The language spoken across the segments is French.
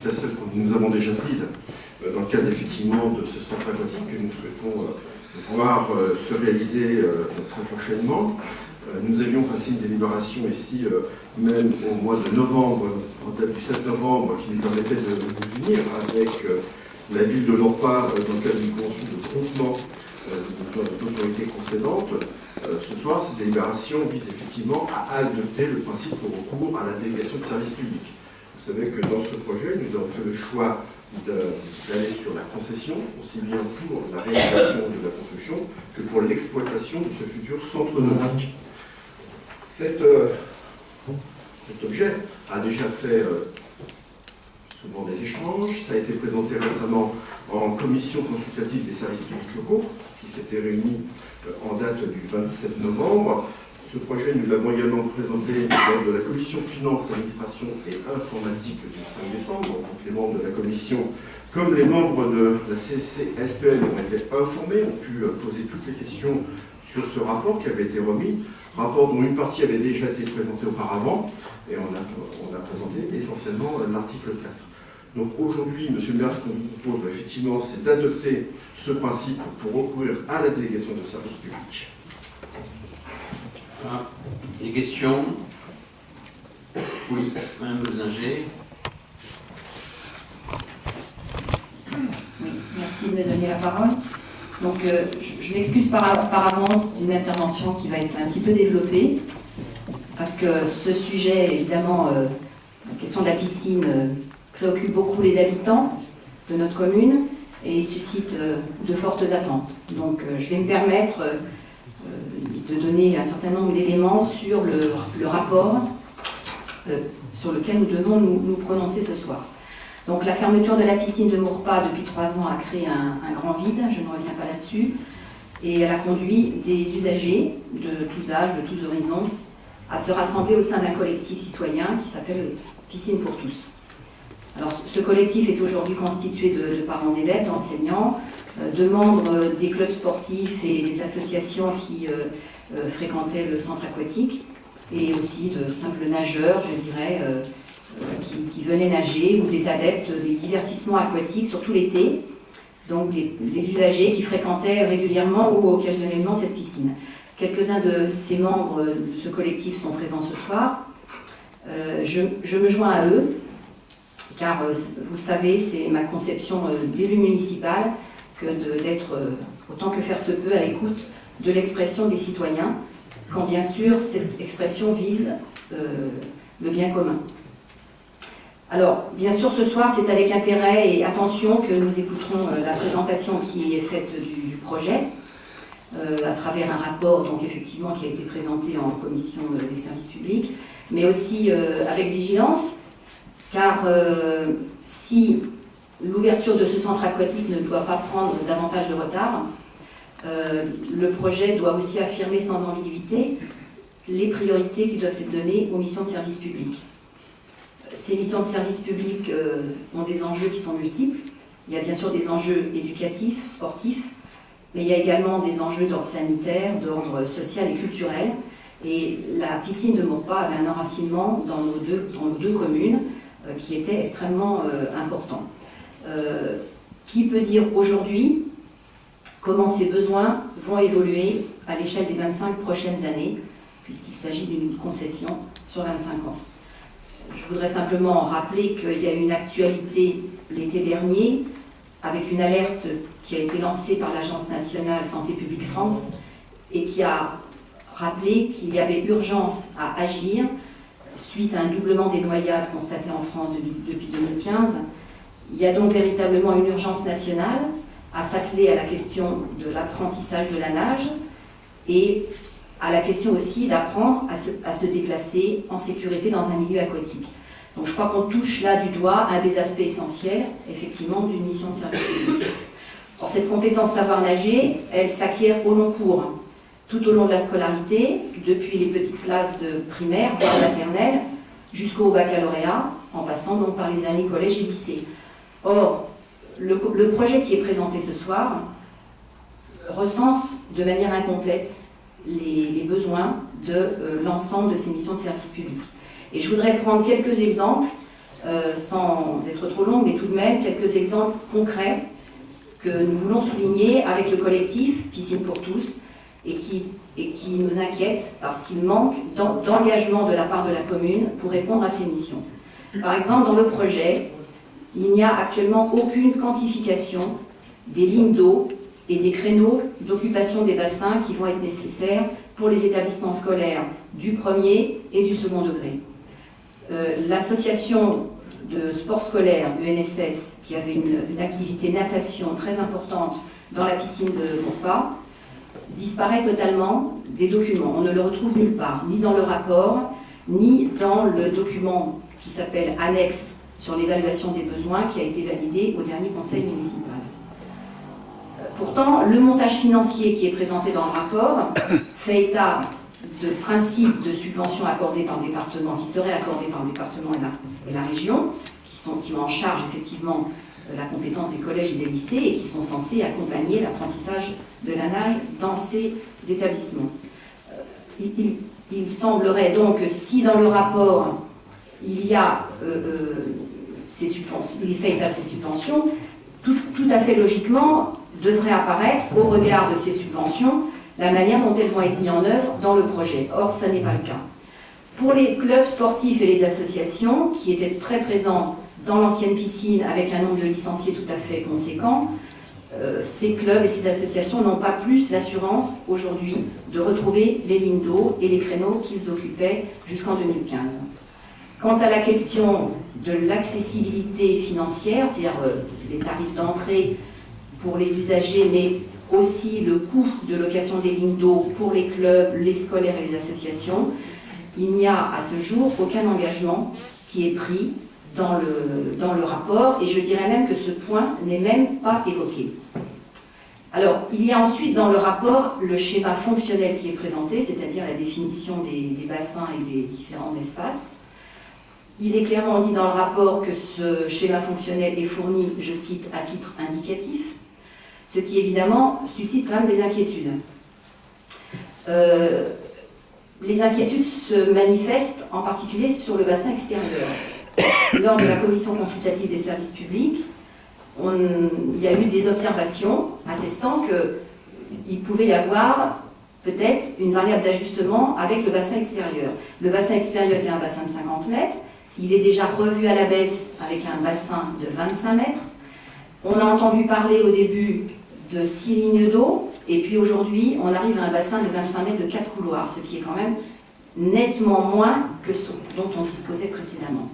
suite à celles que nous avons déjà prises dans le cadre effectivement de ce centre aquatique que nous souhaitons voir se réaliser très prochainement. Nous avions passé une délibération ici, même au mois de novembre, en date du 7 novembre, qui nous permettait de nous unir avec la ville de Lorpa dans le cadre d'une convention de groupement d'autorités concédantes. Ce soir, cette délibération vise effectivement à adopter le principe au recours à la délégation de service public. Vous savez que dans ce projet, nous avons fait le choix d'aller sur la concession, aussi bien pour la réalisation de la construction que pour l'exploitation de ce futur centre nautique. Cet objet a déjà fait souvent des échanges. Ça a été présenté récemment en commission consultative des services publics locaux, qui s'était réunie en date du 27 novembre. Ce projet, nous l'avons également présenté lors de la commission finances, administration et informatique du 5 décembre. Donc les membres de la commission, comme les membres de la CCSPL, ont été informés, ont pu poser toutes les questions sur ce rapport qui avait été remis, rapport dont une partie avait déjà été présentée auparavant, et on a présenté essentiellement l'article 4. Donc aujourd'hui, Monsieur le maire, ce qu'on vous propose, effectivement, c'est d'adopter ce principe pour recourir à la délégation de service public. Des questions? Oui, Mme Bezinger. Oui, merci de me donner la parole. Donc, je m'excuse par avance d'une intervention qui va être un petit peu développée, parce que ce sujet, évidemment, la question de la piscine préoccupe beaucoup les habitants de notre commune et suscite de fortes attentes. Donc, je vais me permettre de donner un certain nombre d'éléments sur le rapport sur lequel nous devons nous prononcer ce soir. Donc la fermeture de la piscine de Maurepas depuis 3 ans a créé un grand vide, je ne reviens pas là-dessus, et elle a conduit des usagers de tous âges, de tous horizons, à se rassembler au sein d'un collectif citoyen qui s'appelle Piscine pour tous. Alors ce collectif est aujourd'hui constitué de parents d'élèves, d'enseignants, de membres des clubs sportifs et des associations qui fréquentaient le centre aquatique, et aussi de simples nageurs, je dirais, qui venaient nager, ou des adeptes des divertissements aquatiques, surtout l'été, donc des usagers qui fréquentaient régulièrement ou occasionnellement cette piscine. Quelques-uns de ces membres de ce collectif sont présents ce soir. Je me joins à eux, car vous le savez, c'est ma conception d'élu municipal que d'être, autant que faire se peut, à l'écoute de l'expression des citoyens, quand bien sûr cette expression vise le bien commun. Alors, bien sûr, ce soir, c'est avec intérêt et attention que nous écouterons la présentation qui est faite du projet, à travers un rapport, donc effectivement, qui a été présenté en commission des services publics, mais aussi avec vigilance, car si l'ouverture de ce centre aquatique ne doit pas prendre davantage de retard, le projet doit aussi affirmer sans ambiguïté les priorités qui doivent être données aux missions de service public. Ces missions de service public ont des enjeux qui sont multiples. Il y a bien sûr des enjeux éducatifs, sportifs, mais il y a également des enjeux d'ordre sanitaire, d'ordre social et culturel. Et la piscine de Maurepas avait un enracinement dans nos deux communes qui était extrêmement important. Qui peut dire aujourd'hui comment ces besoins vont évoluer à l'échelle des 25 prochaines années, puisqu'il s'agit d'une concession sur 25 ans. Je voudrais simplement rappeler qu'il y a eu une actualité l'été dernier, avec une alerte qui a été lancée par l'Agence nationale Santé publique France, et qui a rappelé qu'il y avait urgence à agir suite à un doublement des noyades constatées en France depuis 2015. Il y a donc véritablement une urgence nationale à s'atteler à la question de l'apprentissage de la nage et à la question aussi d'apprendre à se déplacer en sécurité dans un milieu aquatique. Donc je crois qu'on touche là du doigt un des aspects essentiels, effectivement, d'une mission de service public. Alors, cette compétence savoir nager, elle s'acquiert au long cours, tout au long de la scolarité, depuis les petites classes de primaire, voire maternelle, jusqu'au baccalauréat, en passant donc par les années collège et lycée. Or, le projet qui est présenté ce soir recense de manière incomplète les besoins de l'ensemble de ces missions de service public. Et je voudrais prendre quelques exemples sans être trop longue, mais tout de même quelques exemples concrets que nous voulons souligner avec le collectif Piscine pour tous et qui nous inquiète parce qu'il manque d'engagement de la part de la commune pour répondre à ces missions. Par exemple, dans le projet, il n'y a actuellement aucune quantification des lignes d'eau et des créneaux d'occupation des bassins qui vont être nécessaires pour les établissements scolaires du premier et du second degré. L'association de sport scolaire, l'UNSS, qui avait une activité natation très importante dans la piscine de Maurepas, disparaît totalement des documents. On ne le retrouve nulle part, ni dans le rapport, ni dans le document qui s'appelle Annexe sur l'évaluation des besoins qui a été validé au dernier conseil municipal. Pourtant, le montage financier qui est présenté dans le rapport fait état de principes de subventions accordées par le département, qui seraient accordées par le département et la région, qui ont en charge effectivement la compétence des collèges et des lycées et qui sont censés accompagner l'apprentissage de la nage dans ces établissements. Il semblerait donc que si dans le rapport il y a il fait état de ces subventions, tout à fait logiquement devrait apparaître au regard de ces subventions la manière dont elles vont être mises en œuvre dans le projet. Or, ce n'est pas le cas. Pour les clubs sportifs et les associations, qui étaient très présents dans l'ancienne piscine avec un nombre de licenciés tout à fait conséquent, ces clubs et ces associations n'ont pas plus l'assurance aujourd'hui de retrouver les lignes d'eau et les créneaux qu'ils occupaient jusqu'en 2015. Quant à la question de l'accessibilité financière, c'est-à-dire les tarifs d'entrée pour les usagers, mais aussi le coût de location des lignes d'eau pour les clubs, les scolaires et les associations, il n'y a à ce jour aucun engagement qui est pris dans le rapport, et je dirais même que ce point n'est même pas évoqué. Alors, il y a ensuite dans le rapport le schéma fonctionnel qui est présenté, c'est-à-dire la définition des bassins et des différents espaces. Il est clairement dit dans le rapport que ce schéma fonctionnel est fourni, je cite, à titre indicatif, ce qui évidemment suscite quand même des inquiétudes. Les inquiétudes se manifestent en particulier sur le bassin extérieur. Lors de la commission consultative des services publics, il y a eu des observations attestant qu'il pouvait y avoir peut-être une variable d'ajustement avec le bassin extérieur. Le bassin extérieur était un bassin de 50 mètres, il est déjà revu à la baisse avec un bassin de 25 mètres. On a entendu parler au début de 6 lignes d'eau, et puis aujourd'hui, on arrive à un bassin de 25 mètres de 4 couloirs, ce qui est quand même nettement moins que ce dont on disposait précédemment.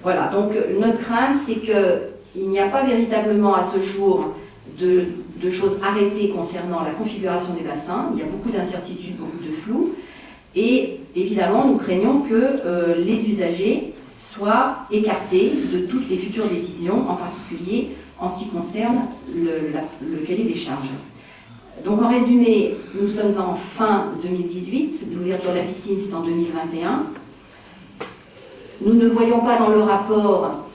Voilà, donc notre crainte, c'est qu'il n'y a pas véritablement à ce jour de choses arrêtées concernant la configuration des bassins. Il y a beaucoup d'incertitudes, beaucoup de flou, et évidemment, nous craignons que les usagers soient écartés de toutes les futures décisions, en particulier en ce qui concerne le cahier des charges. Donc en résumé, nous sommes en fin 2018, l'ouverture de la piscine c'est en 2021. Nous ne voyons pas dans le rapport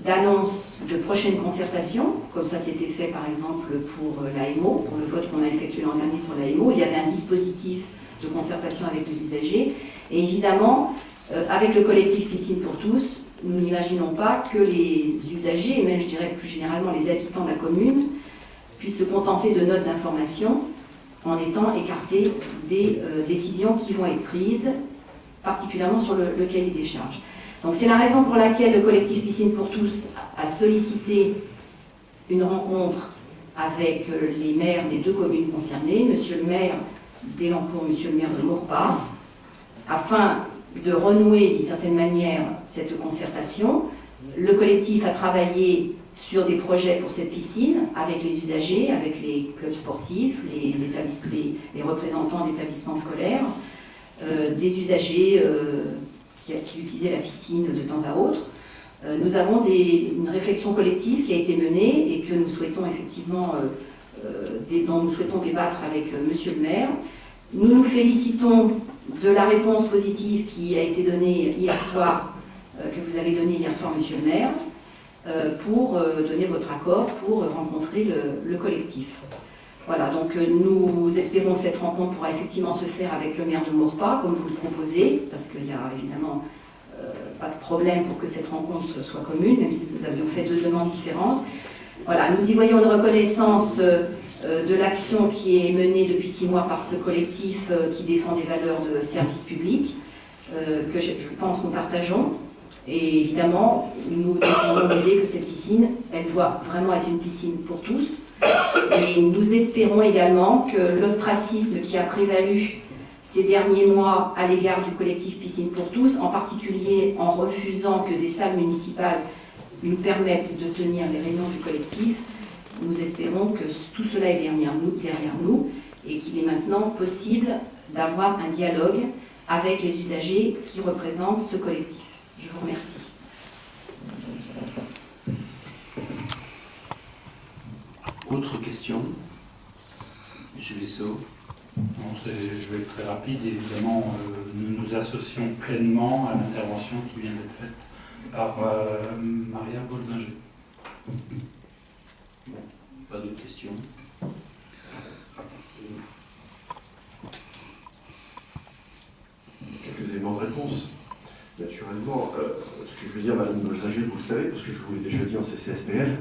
d'annonce de prochaine concertation, comme ça s'était fait par exemple pour l'AMO, pour le vote qu'on a effectué l'an dernier sur l'AMO. Il y avait un dispositif de concertation avec les usagers. Et évidemment, avec le collectif Piscine pour tous, nous n'imaginons pas que les usagers, et même je dirais plus généralement les habitants de la commune, puissent se contenter de notes d'information en étant écartés des décisions qui vont être prises, particulièrement sur le cahier des charges. Donc c'est la raison pour laquelle le collectif Piscine pour tous a sollicité une rencontre avec les maires des 2 communes concernées, monsieur le maire d'Élancourt, monsieur le maire de Maurepas, afin de renouer d'une certaine manière cette concertation. Le collectif a travaillé sur des projets pour cette piscine avec les usagers, avec les clubs sportifs, les représentants d'établissements scolaires, des usagers qui utilisaient la piscine de temps à autre. Nous avons une réflexion collective qui a été menée et que nous souhaitons effectivement, dont nous souhaitons débattre avec monsieur le maire. Nous nous félicitons de la réponse positive qui a été donnée hier soir, que vous avez donnée hier soir, monsieur le maire, pour donner votre accord pour rencontrer le collectif. Voilà, donc nous espérons que cette rencontre pourra effectivement se faire avec le maire de Maurepas, comme vous le proposez, parce qu'il y a évidemment pas de problème pour que cette rencontre soit commune, même si nous avions fait 2 demandes différentes. Voilà, nous y voyons une reconnaissance de l'action qui est menée depuis 6 mois par ce collectif qui défend des valeurs de service public, que je pense nous partageons. Et évidemment, nous défendons l'idée que cette piscine, elle doit vraiment être une piscine pour tous. Et nous espérons également que l'ostracisme qui a prévalu ces derniers mois à l'égard du collectif Piscine pour tous, en particulier en refusant que des salles municipales nous permettent de tenir les réunions du collectif, nous espérons que tout cela est derrière nous et qu'il est maintenant possible d'avoir un dialogue avec les usagers qui représentent ce collectif. Je vous remercie. Autre question? Monsieur Lessot. Je vais être très rapide. Évidemment, nous nous associons pleinement à l'intervention qui vient d'être faite par Maria Bolzinger. Bon, pas d'autres questions? Quelques éléments de réponse. Naturellement, ce que je veux dire, Madame Bolzinger, vous le savez, parce que je vous l'ai déjà dit en CCSPL,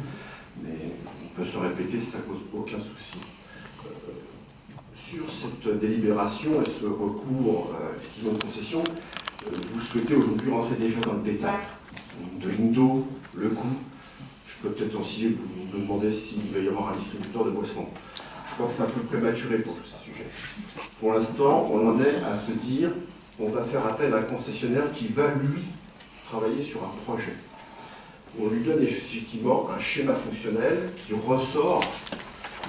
mais on peut se répéter, ça ne cause aucun souci. Sur cette délibération et ce recours effectivement de concession, vous souhaitez aujourd'hui rentrer déjà dans le détail de l'INDO, le coût. Je peux peut-être aussi vous demander s'il va y avoir un distributeur de boissons. Je crois que c'est un peu prématuré pour tous ces sujets. Pour l'instant, on en est à se dire on va faire appel à un concessionnaire qui va, lui, travailler sur un projet. On lui donne effectivement un schéma fonctionnel qui ressort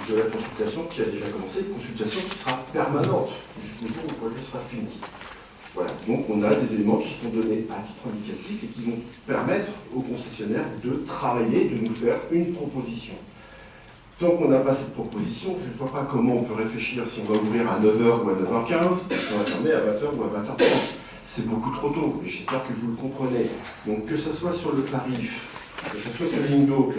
de la consultation qui a déjà commencé, une consultation qui sera permanente jusqu'au jour où le projet sera fini. Voilà, donc on a des éléments qui sont donnés à titre indicatif et qui vont permettre aux concessionnaires de travailler, de nous faire une proposition. Tant qu'on n'a pas cette proposition, je ne vois pas comment on peut réfléchir si on va ouvrir à 9h ou à 9h15, ou si on va fermer à 20h ou à 20h30. C'est beaucoup trop tôt, et j'espère que vous le comprenez. Donc que ce soit sur le tarif, que ce soit sur l'INDO,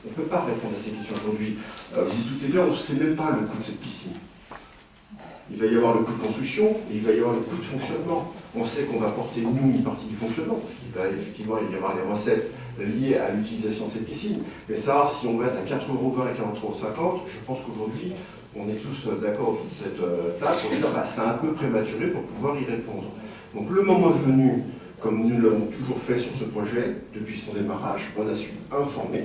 on ne peut pas répondre à ces questions aujourd'hui. Vous doutez bien, on ne sait même pas le coût de cette piscine. Il va y avoir le coût de construction et il va y avoir le coût de fonctionnement. On sait qu'on va porter, nous, une partie du fonctionnement, parce qu'il va effectivement y avoir les recettes liées à l'utilisation de cette piscine. Mais savoir si on va être à 4,20 € et 40,50 €, je pense qu'aujourd'hui, on est tous d'accord autour de cette table pour dire que c'est un peu prématuré pour pouvoir y répondre. Donc le moment venu, comme nous l'avons toujours fait sur ce projet, depuis son démarrage, on a su informer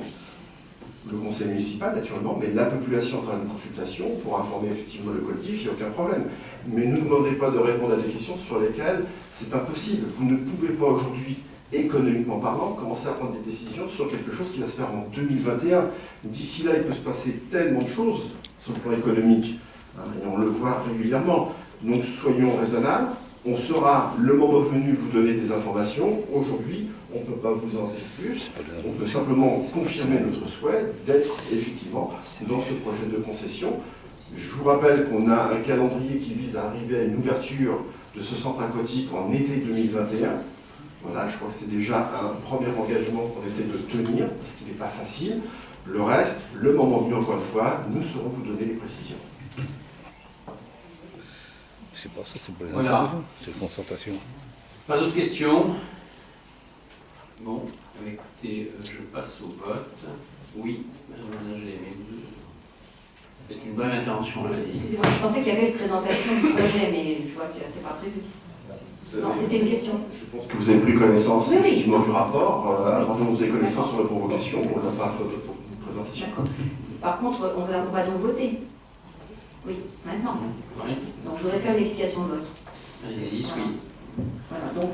le conseil municipal, naturellement, mais la population en train de consultation pour informer effectivement le collectif, il n'y a aucun problème. Mais ne nous demandez pas de répondre à des questions sur lesquelles c'est impossible. Vous ne pouvez pas aujourd'hui, économiquement parlant, commencer à prendre des décisions sur quelque chose qui va se faire en 2021. D'ici là, il peut se passer tellement de choses sur le plan économique, hein, et on le voit régulièrement. Donc soyons raisonnables. On saura, le moment venu, vous donner des informations. Aujourd'hui, on ne peut pas vous en dire plus. On peut simplement confirmer notre souhait d'être effectivement dans ce projet de concession. Je vous rappelle qu'on a un calendrier qui vise à arriver à une ouverture de ce centre aquatique en été 2021. Voilà, je crois que c'est déjà un premier engagement qu'on essaie de tenir, parce qu'il n'est pas facile. Le reste, le moment venu, encore une fois, nous saurons vous donner les précisions. C'est pas ça, c'est pas Voilà. c'est une concertation. Pas d'autres questions? Bon, écoutez, je passe au vote. Oui, Madame Bolzinger, mais vous faites une bonne intervention là. Excusez-moi, je pensais qu'il y avait une présentation du projet, mais je vois que c'est pas prévu. Non, c'était une question. Je pense que vous avez pris connaissance Oui, oui. effectivement du rapport. Avant que vous ayez connaissance sur la provocation, on n'a pas fait de présentation. D'accord. Par contre, on va donc voter. Oui, maintenant. Oui, Donc je voudrais faire une explication de vote. Annelise, oui. Voilà, donc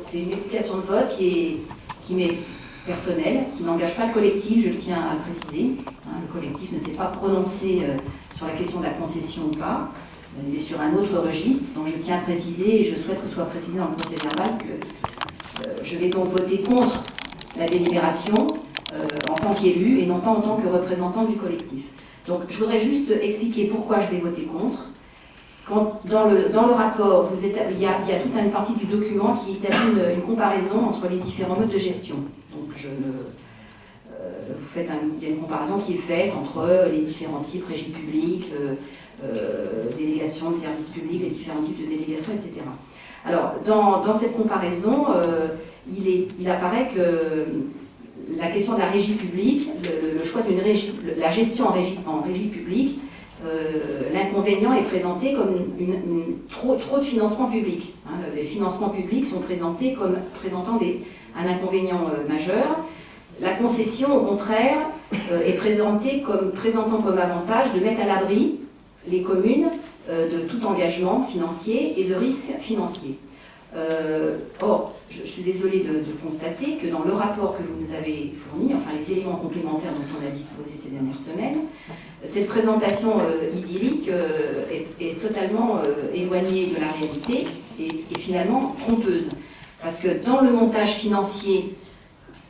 c'est une explication de vote qui m'est personnelle, qui n'engage pas le collectif, je le tiens à le préciser. Hein, le collectif ne s'est pas prononcé sur la question de la concession ou pas. Il est sur un autre registre, donc je tiens à préciser, et je souhaite que ce soit précisé dans le procès verbal, que je vais donc voter contre la délibération en tant qu'élu et non pas en tant que représentant du collectif. Donc je voudrais juste expliquer pourquoi je vais voter contre. Quand, dans le rapport, il y a toute une partie du document qui établit une comparaison entre les différents modes de gestion. Donc il y a une comparaison qui est faite entre les différents types, régie publique, délégation de services publics, les différents types de délégations, etc. Alors, dans cette comparaison, il apparaît que la question de la régie publique, le choix d'une régie, la gestion en régie publique, l'inconvénient est présenté comme trop de financement public. Hein. Les financements publics sont présentés comme présentant un inconvénient majeur. La concession, au contraire, est présentée comme présentant comme avantage de mettre à l'abri les communes de tout engagement financier et de risques financiers. Or, je suis désolée de constater que dans le rapport que vous nous avez fourni, enfin les éléments complémentaires dont on a disposé ces dernières semaines, cette présentation idyllique est totalement éloignée de la réalité et finalement trompeuse. Parce que dans le montage financier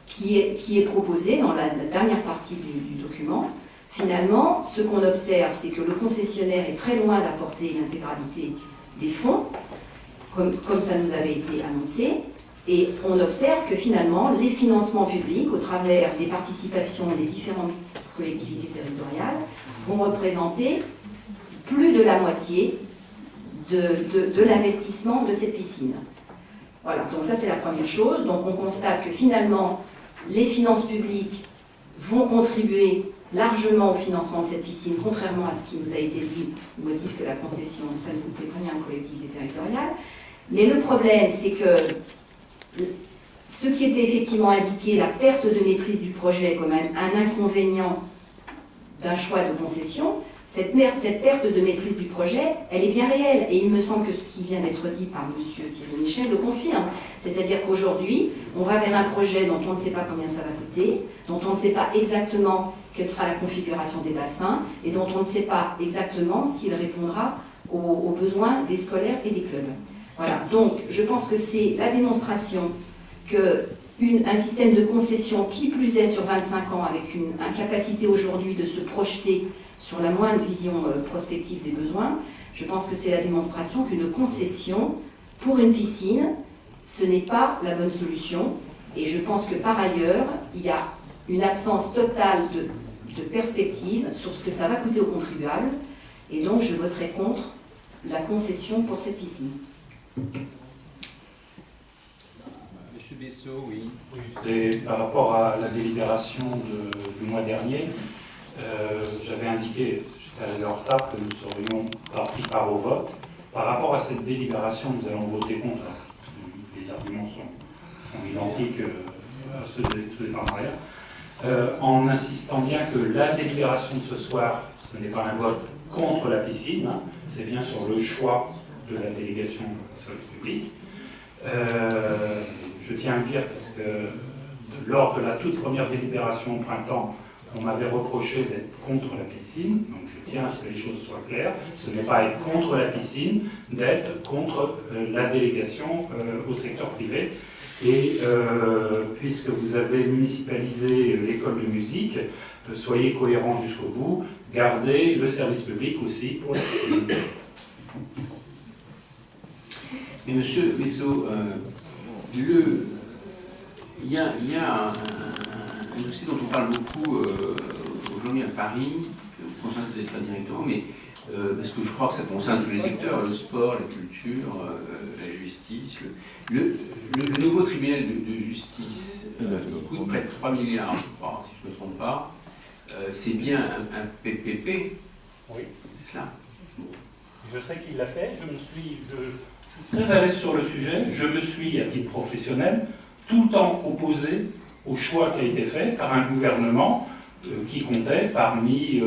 qui est proposé dans la dernière partie du document, finalement, ce qu'on observe, c'est que le concessionnaire est très loin d'apporter l'intégralité des fonds, comme ça nous avait été annoncé, et on observe que finalement, les financements publics, au travers des participations des différentes collectivités territoriales, vont représenter plus de la moitié de l'investissement de cette piscine. Voilà, donc ça c'est la première chose. Donc on constate que finalement, les finances publiques vont contribuer largement au financement de cette piscine, contrairement à ce qui nous a été dit, au motif que la concession, ça ne coûtait rien aux collectivités territoriales. Mais le problème, c'est que ce qui était effectivement indiqué, la perte de maîtrise du projet comme un inconvénient d'un choix de concession, cette perte de maîtrise du projet, elle est bien réelle. Et il me semble que ce qui vient d'être dit par M. Thierry Michel le confirme. C'est-à-dire qu'aujourd'hui, on va vers un projet dont on ne sait pas combien ça va coûter, dont on ne sait pas exactement quelle sera la configuration des bassins, et dont on ne sait pas exactement s'il répondra aux besoins des scolaires et des clubs. Voilà, donc je pense que c'est la démonstration qu'un système de concession, qui plus est sur 25 ans, avec une incapacité aujourd'hui de se projeter sur la moindre vision prospective des besoins, je pense que c'est la démonstration qu'une concession pour une piscine, ce n'est pas la bonne solution. Et je pense que par ailleurs, il y a une absence totale de perspective sur ce que ça va coûter aux contribuables. Et donc je voterai contre la concession pour cette piscine. Monsieur Bessot, oui. C'est par rapport à la délibération du mois dernier. J'avais indiqué, j'étais arrivé en retard, que nous serions partis par au vote. Par rapport à cette délibération, nous allons voter contre. Les arguments sont identiques à ceux des par Maria. En insistant bien que la délibération de ce soir, ce n'est pas un vote contre la piscine, hein, c'est bien sur le choix de la délégation de service public. Je tiens à le dire parce que lors de la toute première délibération au printemps, on m'avait reproché d'être contre la piscine, donc je tiens à ce que les choses soient claires. Ce n'est pas être contre la piscine, d'être contre la délégation au secteur privé. Et puisque vous avez municipalisé l'école de musique, soyez cohérents jusqu'au bout, gardez le service public aussi pour la piscine. Mais monsieur Bessot, il y a un dossier dont on parle beaucoup aujourd'hui à Paris, qui ne concerne peut-être pas directement, mais parce que je crois que ça concerne tous les secteurs, le sport, la culture, la justice. Le nouveau tribunal de justice coûte près de 3 milliards, je crois, si je ne me trompe pas. C'est bien un PPP. Oui. C'est cela. Je sais qu'il l'a fait, je suis très à l'aise sur le sujet, je me suis, à titre professionnel, tout le temps opposé au choix qui a été fait par un gouvernement qui comptait parmi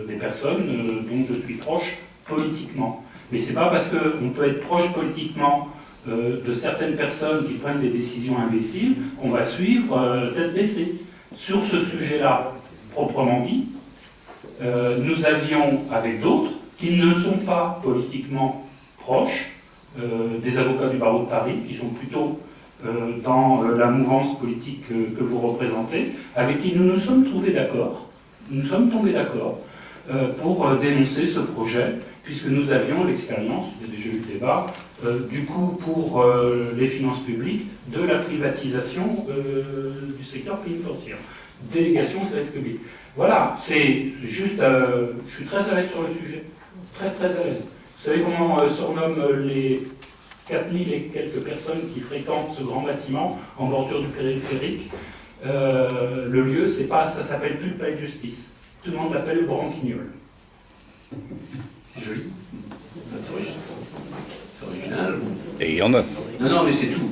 des personnes dont je suis proche politiquement. Mais c'est pas parce qu'on peut être proche politiquement de certaines personnes qui prennent des décisions imbéciles qu'on va suivre tête baissée. Sur ce sujet-là, proprement dit, nous avions avec d'autres qui ne sont pas politiquement proches, des avocats du barreau de Paris, qui sont plutôt dans la mouvance politique que vous représentez, avec qui nous nous sommes trouvés d'accord, nous sommes tombés d'accord pour dénoncer ce projet, puisque nous avions l'expérience, il y a déjà eu le débat, du coup pour les finances publiques, de la privatisation du secteur pénitentiaire, délégation au service public. Voilà, c'est juste, je suis très à l'aise sur le sujet, très très à l'aise. Vous savez comment on surnomme 4000 et quelques personnes qui fréquentent ce grand bâtiment en bordure du périphérique. Le lieu, ça s'appelle plus le Palais de Justice. Tout le monde l'appelle le Branquignol. C'est joli. C'est original. Et il y en a. Non, non, mais c'est tout.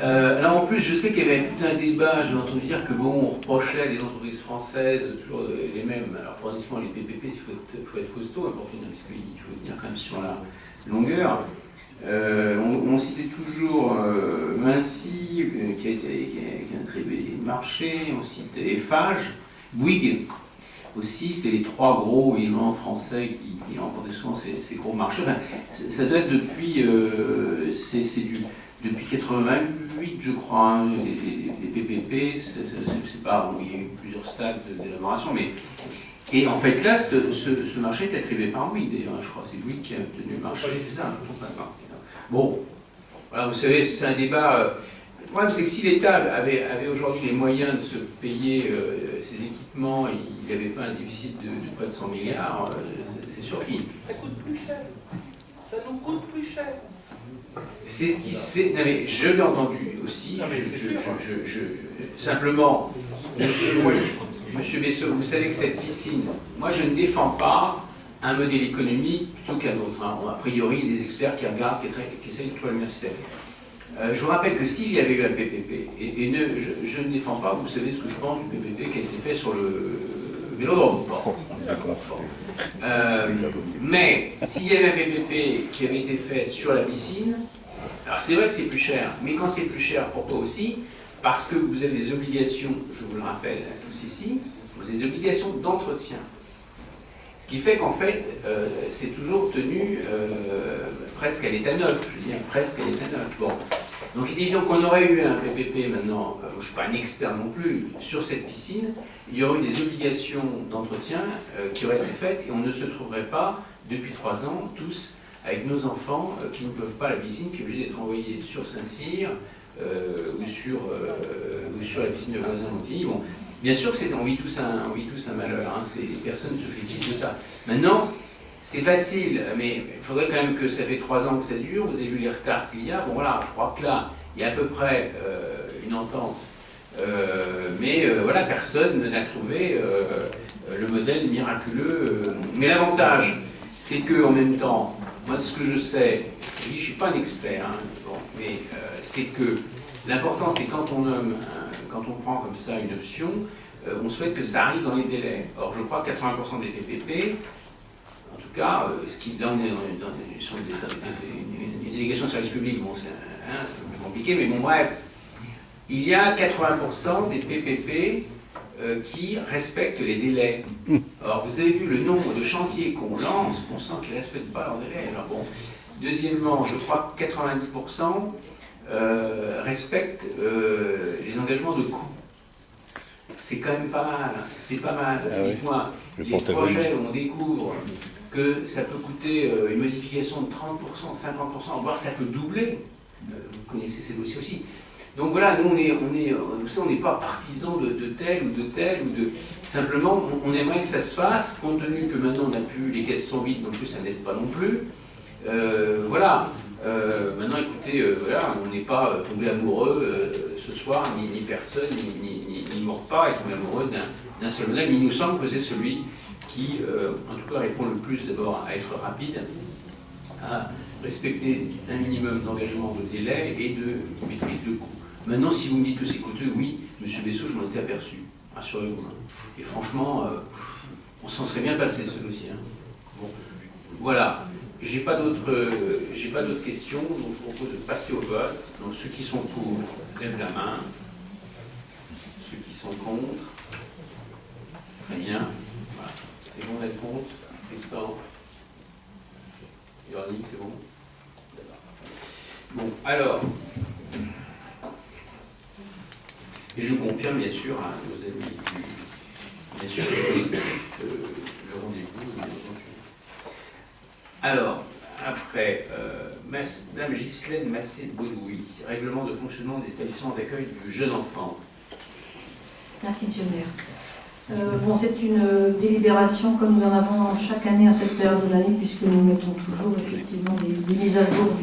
Alors en plus, je sais qu'il y avait tout un débat, j'ai entendu dire que bon, on reprochait à des entreprises françaises, toujours les mêmes, alors fournissement les PPP, il faut être costaud, parce qu'il faut tenir quand même sur la longueur. On citait toujours Vinci, qui a attribué des marchés, on citait Eiffage, Bouygues aussi, c'était les trois gros éléments français qui remportaient souvent ces gros marchés. Enfin, ça doit être depuis, depuis 88, je crois, hein, les PPP, c'est pas, bon, il y a eu plusieurs stades d'élaboration, mais... Et en fait, là, ce marché est attribué par Bouygues, d'ailleurs, je crois, c'est Bouygues qui a obtenu le marché, c'est ça, je ne trompe pas. Bon, voilà, vous savez, c'est un débat... Le problème, c'est que si l'État avait aujourd'hui les moyens de se payer ses équipements, il n'y avait pas un déficit de près de 100 milliards, c'est sûr qu'il... Ça coûte plus cher. Ça nous coûte plus cher. C'est ce qui s'est... Non mais je l'ai entendu aussi, Non, mais simplement, Monsieur Bessot, vous savez que cette piscine, moi je ne défends pas un modèle économique plutôt qu'un autre. Hein. A priori, il y a des experts qui regardent, qui essayent de trouver le nécessaire. Je vous rappelle que s'il y avait eu un PPP, je ne défends pas, vous savez ce que je pense du PPP qui a été fait sur le Vélodrome. Bon. Mais s'il y avait un PPP qui avait été fait sur la piscine, alors c'est vrai que c'est plus cher, mais quand c'est plus cher, pourquoi aussi? Parce que vous avez des obligations, je vous le rappelle à tous ici, vous avez des obligations d'entretien. Ce qui fait qu'en fait, c'est toujours tenu presque à l'état neuf, je veux dire presque à l'état neuf. Bon. Donc il est évident qu'on aurait eu un PPP maintenant, je ne suis pas un expert non plus, sur cette piscine, il y aurait eu des obligations d'entretien qui auraient été faites et on ne se trouverait pas, depuis 3 ans, tous, avec nos enfants qui ne peuvent pas à la piscine, qui sont obligés d'être envoyés sur Saint-Cyr ou sur la piscine de Voisin-Montigny. Bon. Bien sûr que on vit tous un malheur, hein, personne ne se félicite de ça. Maintenant, c'est facile, mais il faudrait quand même que ça fait 3 ans que ça dure, vous avez vu les retards qu'il y a. Bon voilà, je crois que là, il y a à peu près une entente, mais voilà, personne n'a trouvé le modèle miraculeux. Mais l'avantage, c'est qu'en même temps, moi ce que je sais, je ne suis pas un expert, hein, bon, mais c'est que l'important c'est quand on prend comme ça une option, on souhaite que ça arrive dans les délais. Or je crois que 80% des PPP, en tout cas, là on est dans une délégation de service public, bon c'est un peu plus compliqué, mais bon bref, il y a 80% des PPP qui respectent les délais. Or vous avez vu le nombre de chantiers qu'on lance, on sent qu'ils ne respectent pas leurs délais. Alors bon, deuxièmement, je crois que 90% respectent les engagements de coût. C'est quand même pas mal, c'est pas mal. Parce que dites-moi, les projets où on découvre que ça peut coûter une modification de 30%, 50%, voire ça peut doubler. Vous connaissez ces dossiers aussi. Donc voilà, nous on n'est pas partisans de tel ou de tel, ou de... Simplement, on aimerait que ça se fasse, compte tenu que maintenant on n'a plus, les caisses sont vides, donc ça n'aide pas non plus. Voilà. Maintenant, écoutez, voilà, on n'est pas tombé amoureux ce soir, ni personne, ni mort pas est tombé amoureux d'un seul modèle, mais il nous semble que c'est celui qui, en tout cas, répond le plus d'abord à être rapide, à respecter un minimum d'engagement de délai et de maîtrise de coût. Maintenant, si vous me dites que c'est coûteux, oui, M. Bessot, je m'en étais aperçu, rassurez-vous. Et franchement, on s'en serait bien passé, ce dossier. Hein. Bon. Voilà. J'ai pas d'autres questions, donc je vous propose de passer au vote. Donc ceux qui sont pour, lèvent la main. Ceux qui sont contre, très bien. Voilà. C'est bon d'être contre, Tristan. Véronique, c'est bon. Bon, alors, et je confirme bien sûr à nos amis bien sûr, le rendez-vous. Alors, après, Madame Ghislaine Massé-Baudoui, règlement de fonctionnement des établissements d'accueil du jeune enfant. Merci, Monsieur le maire. Bon, c'est une délibération comme nous en avons chaque année à cette période de l'année, puisque nous mettons toujours effectivement des mises à jour